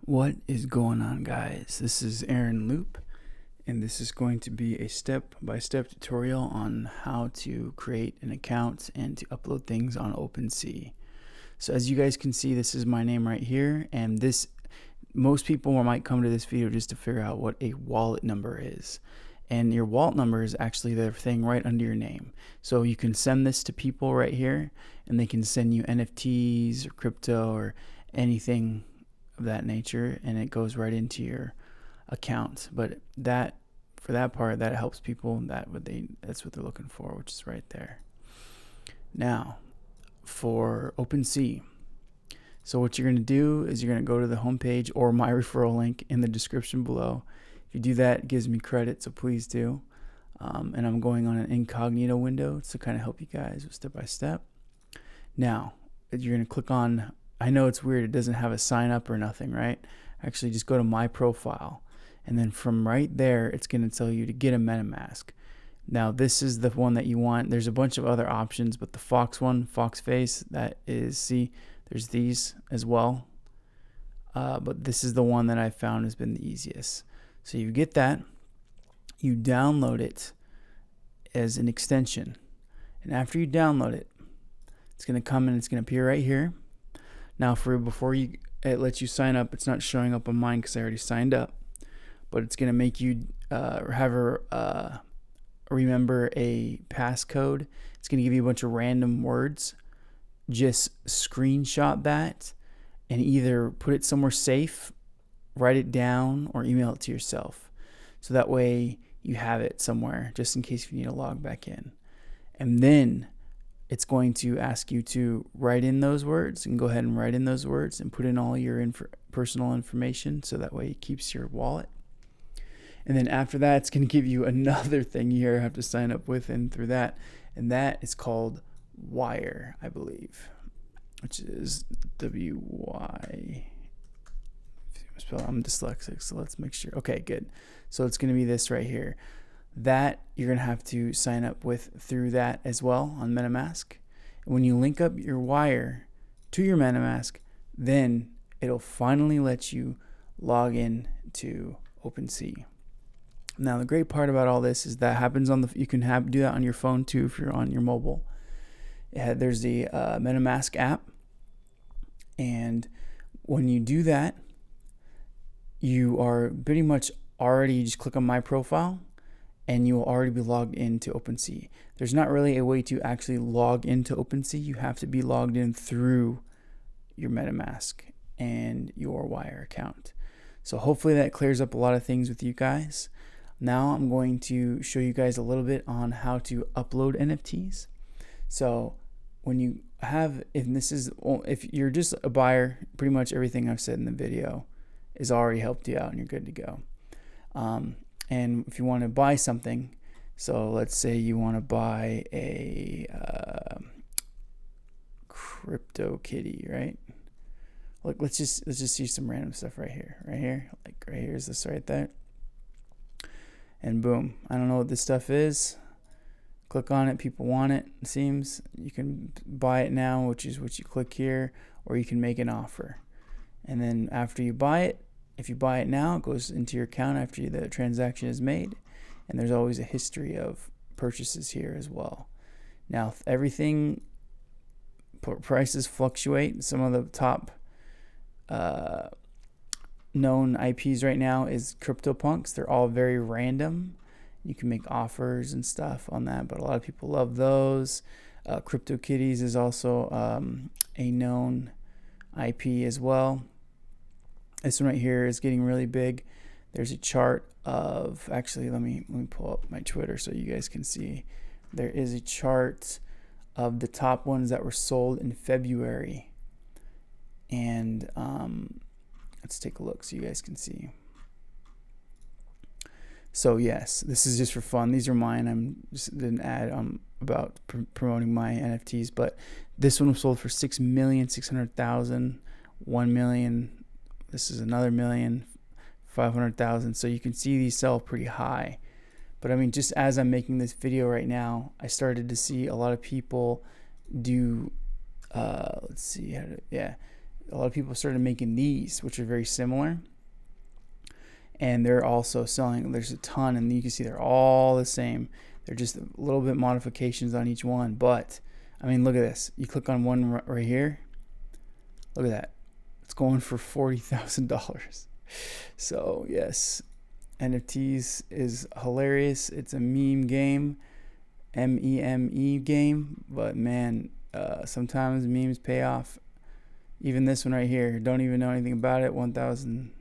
What is going on, guys? This is Aaron Loop, and this is going to be a step-by-step tutorial on how to create an account and to upload things on OpenSea. So as you guys can see, this is my name right here, and most people might come to this video just to figure out what a wallet number is. And your wallet number is actually the thing right under your name. So you can send this to people right here, and they can send you NFTs or crypto or anything of that nature, and it goes right into your account. But for that part, that helps people. That's what they're looking for, which is right there. Now, for OpenSea. So what you're going to do is you're going to go to the homepage or my referral link in the description below. If you do that, it gives me credit, so please do. And I'm going on an incognito window to kind of help you guys step by step. Now, you're going to click on, I know it's weird, it doesn't have a sign up or nothing, right? Actually, just go to my profile. And then from right there, it's going to tell you to get a Metamask. Now, this is the one that you want. There's a bunch of other options, but the Fox one, Fox Face, that is, see, there's these as well. But this is the one that I found has been the easiest. So you get that, you download it as an extension. And after you download it, it's going to come and it's going to appear right here. Now, before it lets you sign up, it's not showing up on mine because I already signed up. But it's going to make you remember a passcode. It's going to give you a bunch of random words. Just screenshot that and either put it somewhere safe, write it down, or email it to yourself. So that way you have it somewhere just in case you need to log back in. And then it's going to ask you to write in those words, and go ahead and write in those words and put in all your personal information, so that way it keeps your wallet. And then after that, it's going to give you another thing you have to sign up with and through that, and that is called Wire, I believe, which is W-Y. I'm dyslexic, so let's make sure. Okay, good. So it's going to be this right here. That you're going to have to sign up with through that as well on Metamask. And when you link up your Wire to your Metamask, then it'll finally let you log in to OpenSea. Now, the great part about all this is that happens you can do that on your phone too if you're on your mobile. There's the Metamask app, and when you do that, you are pretty much already, just click on my profile and you will already be logged into OpenSea. There's not really a way to actually log into OpenSea. You have to be logged in through your Metamask and your Wire account. So hopefully that clears up a lot of things with you guys. Now I'm going to show you guys a little bit on how to upload NFTs. So when you have, if you're just a buyer, pretty much everything I've said in the video has already helped you out and you're good to go. And if you want to buy something, so let's say you want to buy a crypto kitty, right? Look, let's just see some random stuff right here. Like right here is this right there. And boom, I don't know what this stuff is. Click on it, people want it, it seems. You can buy it now, which is what you click here, or you can make an offer. And then after you buy it, if you buy it now, it goes into your account after the transaction is made. And there's always a history of purchases here as well. Now, everything, prices fluctuate. Some of the top known IPs right now is CryptoPunks. They're all very random. You can make offers and stuff on that, but a lot of people love those. CryptoKitties is also a known IP as well. This one right here is getting really big. There's a chart of, actually, let me pull up my Twitter so you guys can see. There is a chart of the top ones that were sold in February. And let's take a look so you guys can see. So yes, this is just for fun. These are mine. I'm just did an ad about promoting my NFTs, but this one was sold for 6,600,000, 1 million. This is another 1,500,000. So you can see these sell pretty high. But I mean, just as I'm making this video right now, I started to see a lot of people do. Let's see how to, yeah. a lot of people started making these, which are very similar. And they're also selling, there's a ton, and you can see they're all the same. They're just a little bit modifications on each one. But, I mean, look at this. You click on one right here. Look at that. It's going for $40,000. So, yes, NFTs is hilarious. It's a meme game, M-E-M-E game. But, man, sometimes memes pay off. Even this one right here. Don't even know anything about it. 1,000.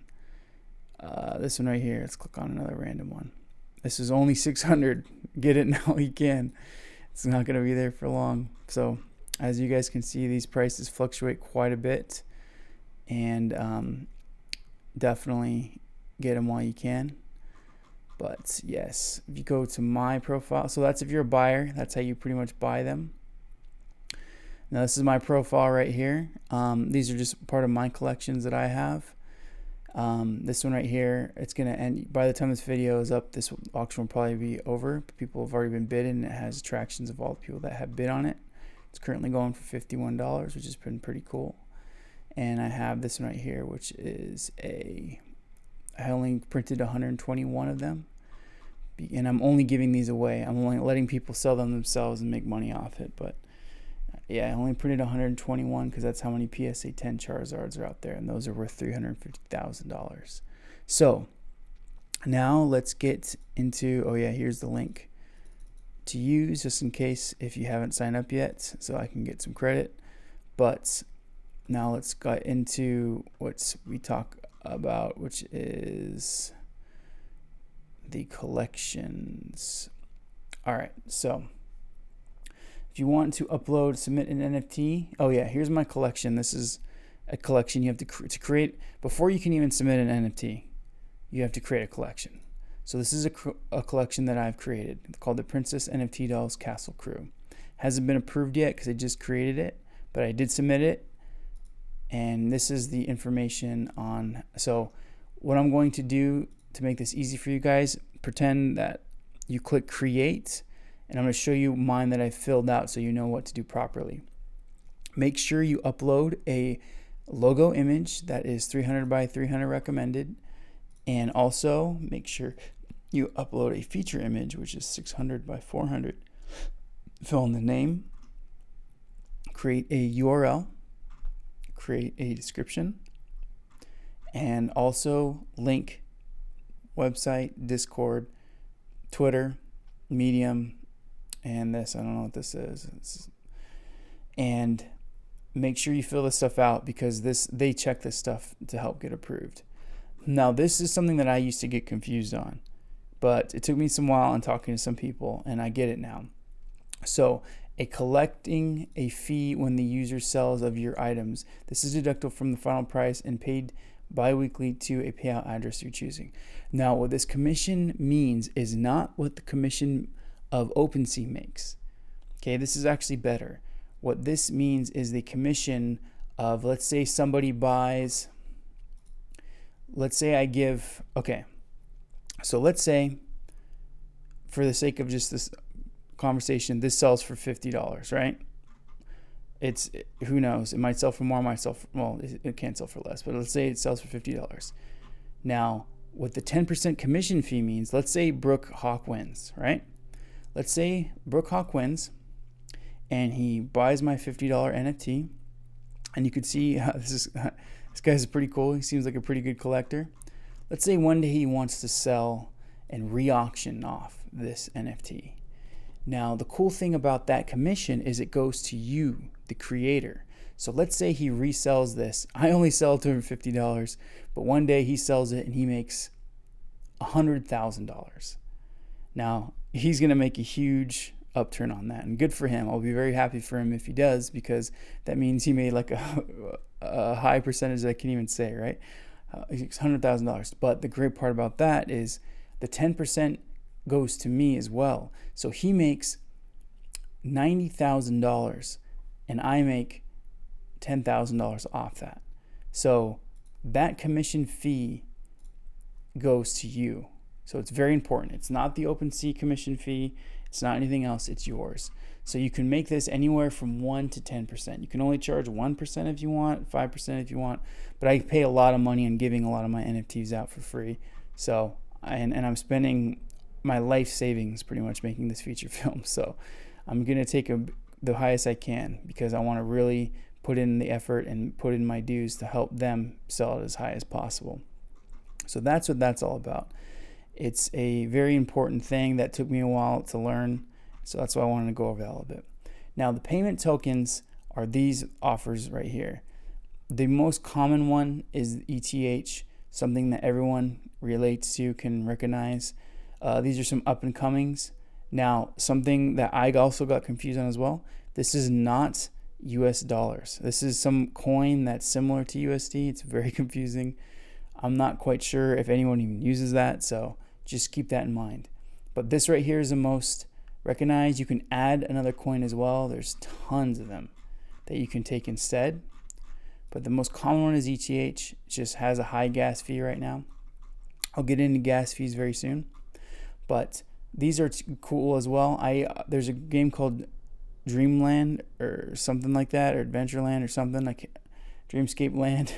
This one right here. Let's click on another random one. This is only 600. Get it now you can. It's not going to be there for long. So as you guys can see, these prices fluctuate quite a bit, and definitely get them while you can. But yes, if you go to my profile, so that's if you're a buyer, that's how you pretty much buy them. Now this is my profile right here. These are just part of my collections that I have. This one right here, it's gonna end by the time this video is up. This auction will probably be over. People have already been bidding, and it has attractions of all the people that have bid on it. It's currently going for $51, which has been pretty cool. And I have this one right here, which is I only printed 121 of them, and I'm only giving these away. I'm only letting people sell them themselves and make money off it. But yeah, I only printed 121 because that's how many PSA 10 Charizards are out there, and those are worth $350,000. So now let's get into, oh yeah, here's the link to use just in case if you haven't signed up yet, so I can get some credit. But now let's get into what we talk about, which is the collections. All right, so if you want to upload, submit an NFT, oh yeah, here's my collection. This is a collection you have to create. Before you can even submit an NFT, you have to create a collection. So this is a collection that I've created called the Princess NFT Dolls Castle Crew. Hasn't been approved yet because I just created it, but I did submit it. And this is the information on, so what I'm going to do to make this easy for you guys, pretend that you click create, and I'm going to show you mine that I filled out so you know what to do properly. Make sure you upload a logo image that is 300 by 300 recommended, and also make sure you upload a feature image which is 600 by 400. Fill in the name, create a URL, create a description, and also link website, Discord, Twitter, Medium, and this, I don't know what this is. And make sure you fill this stuff out because they check this stuff to help get approved. Now, this is something that I used to get confused on, but it took me some while and talking to some people, and I get it now. So, collecting a fee when the user sells of your items. This is deductible from the final price and paid bi-weekly to a payout address you're choosing. Now, what this commission means is not what the commission of OpenSea makes. Okay, this is actually better. What this means is the commission of, let's say somebody buys, let's say I give, okay, so let's say for the sake of just this conversation, this sells for $50, right? It's, who knows, it might sell for more, it might sell for, well, it can't sell for less, but let's say it sells for $50. Now, what the 10% commission fee means, let's say Brooke Hawk wins, right? Let's say Brooke Hawk wins and he buys my $50 NFT, and you could see this guy's pretty cool. He seems like a pretty good collector. Let's say one day he wants to sell and re-auction off this NFT. Now, the cool thing about that commission is it goes to you, the creator. So let's say he resells this. I only sell it to him for $50, but one day he sells it and he makes $100,000. Now, he's going to make a huge upturn on that, and good for him. I'll be very happy for him if he does, because that means he made like a high percentage that I can't even say, right? $100,000. But the great part about that is the 10% goes to me as well. So he makes $90,000 and I make $10,000 off that. So that commission fee goes to you. So it's very important. It's not the OpenSea commission fee. It's not anything else, it's yours. So you can make this anywhere from 1 to 10%. You can only charge 1% if you want, 5% if you want, but I pay a lot of money on giving a lot of my NFTs out for free. So, and I'm spending my life savings pretty much making this feature film. So I'm going to take the highest I can because I want to really put in the effort and put in my dues to help them sell it as high as possible. So that's what that's all about. It's a very important thing that took me a while to learn. So that's why I wanted to go over that a little bit. Now, the payment tokens are these offers right here. The most common one is ETH, something that everyone relates to, can recognize. These are some up and comings. Now, something that I also got confused on as well. This is not US dollars. This is some coin that's similar to USD. It's very confusing. I'm not quite sure if anyone even uses that, so just keep that in mind. But this right here is the most recognized. You can add another coin as well. There's tons of them that you can take instead. But the most common one is ETH. It just has a high gas fee right now. I'll get into gas fees very soon. But these are cool as well. There's a game called Dreamland or something like that, or Adventureland or something like Dreamscape Land.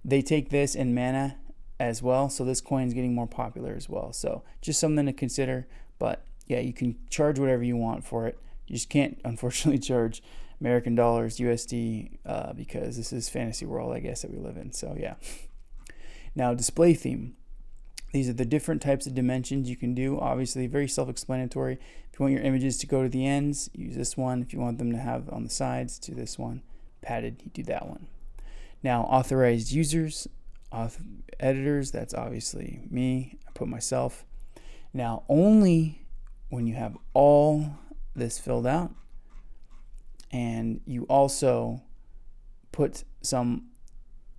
They take this in mana as well, so this coin is getting more popular as well. So just something to consider. But yeah, you can charge whatever you want for it. You just can't, unfortunately, charge American dollars, USD, because this is fantasy world, I guess, that we live in. So yeah. Now, display theme. These are the different types of dimensions you can do. Obviously, very self-explanatory. If you want your images to go to the ends, use this one. If you want them to have on the sides, do this one. Padded, you do that one. Now, authorized users, editors, that's obviously me. I put myself. Now, only when you have all this filled out and you also put some,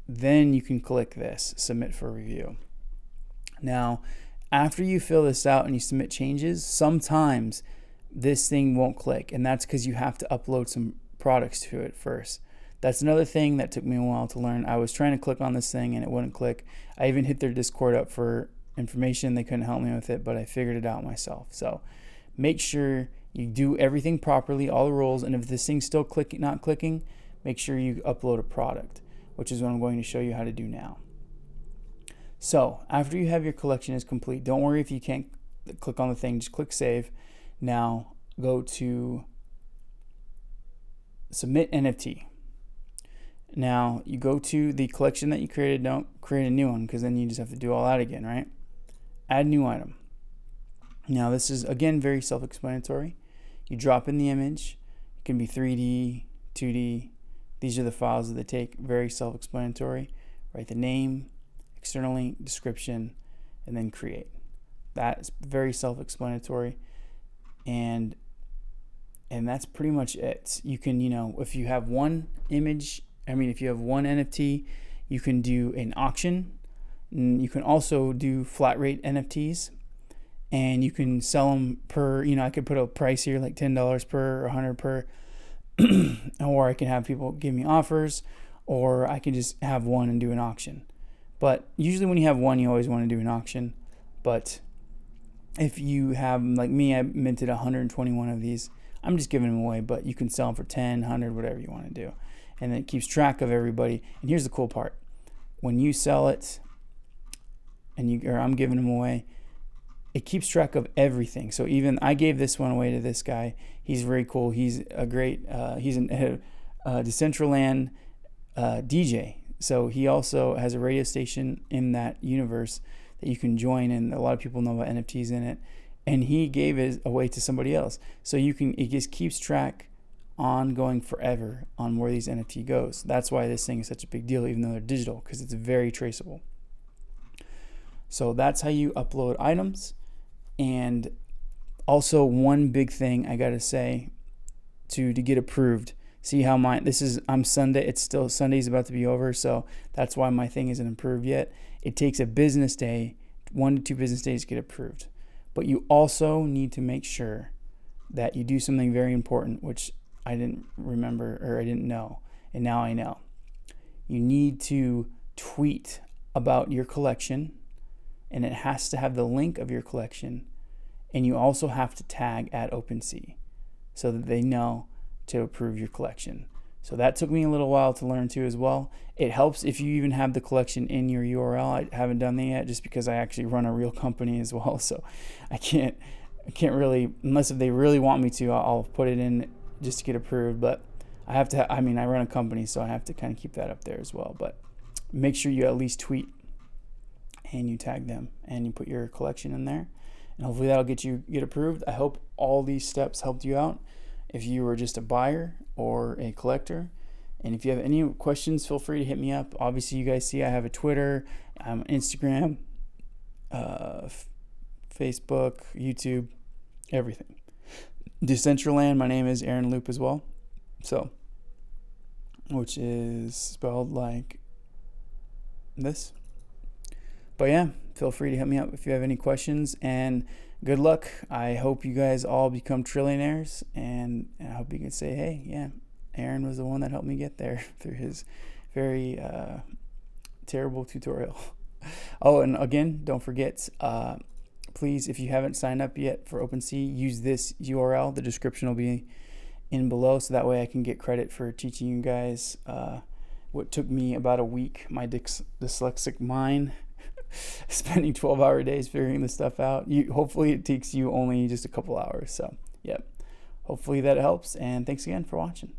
then you can click this, submit for review. Now, after you fill this out and you submit changes, sometimes this thing won't click, and that's because you have to upload some products to it first. That's another thing that took me a while to learn. I was trying to click on this thing and it wouldn't click. I even hit their Discord up for information. They couldn't help me with it, but I figured it out myself. So make sure you do everything properly, all the rules, and if this thing's still not clicking, make sure you upload a product, which is what I'm going to show you how to do now. So after you have your collection is complete, don't worry if you can't click on the thing, just click save. Now go to submit NFT. Now you go to the collection that you created, don't create a new one because then you just have to do all that again, right? Add new item. Now this is again very self-explanatory. You drop in the image. It can be 3D, 2D. These are the files that they take, very self-explanatory. Write the name, external link, description, and then create. That is very self-explanatory, and that's pretty much it. You can, if you have one image, if you have one NFT, you can do an auction. And you can also do flat rate NFTs, and you can sell them per, I could put a price here like $10 per or $100 per, or I can have people give me offers, or I can just have one and do an auction. But usually when you have one, you always want to do an auction. But if you have, like me, I minted 121 of these. I'm just giving them away, but you can sell them for 10, 100, whatever you want to do. And it keeps track of everybody. And here's the cool part. When you sell it, or I'm giving them away, it keeps track of everything. So even I gave this one away to this guy. He's very cool. He's a great, he's a Decentraland DJ. So he also has a radio station in that universe that you can join, and a lot of people know about NFTs in it. And he gave it away to somebody else. So it just keeps track ongoing forever on where these NFT goes. That's why this thing is such a big deal, even though they're digital, because it's very traceable. So that's how you upload items. And also one big thing I gotta say to get approved. See how I'm Sunday, it's still, Sunday's about to be over, so that's why my thing isn't approved yet. It takes a business day, 1 to 2 business days to get approved. But you also need to make sure that you do something very important, which I didn't remember, or I didn't know, and now I know. You need to tweet about your collection, and it has to have the link of your collection, And you also have to tag at OpenSea so that they know to approve your collection. So that took me a little while to learn too as well. It helps if you even have the collection in your URL. I haven't done that yet just because I actually run a real company as well. So I can't really, unless if they really want me to, I'll put it in just to get approved. But I have to, I run a company, so I have to kind of keep that up there as well. But make sure you at least tweet and you tag them and you put your collection in there. And hopefully that'll get approved. I hope all these steps helped you out. If you were just a buyer or a collector. And if you have any questions, feel free to hit me up. Obviously, you guys see I have a Twitter, Instagram, Facebook, YouTube, everything. Decentraland, my name is Aaron Loop as well. So, which is spelled like this. But yeah, feel free to hit me up if you have any questions, and good luck. I hope you guys all become trillionaires, and I hope you can say, hey, yeah, Aaron was the one that helped me get there through his very terrible tutorial. Oh, and again, don't forget, please, if you haven't signed up yet for OpenSea, use this URL. The description will be in below, so that way I can get credit for teaching you guys what took me about a week, my dyslexic mind, spending 12-hour days figuring this stuff out. Hopefully it takes you only just a couple hours. So, yeah, hopefully that helps, and thanks again for watching.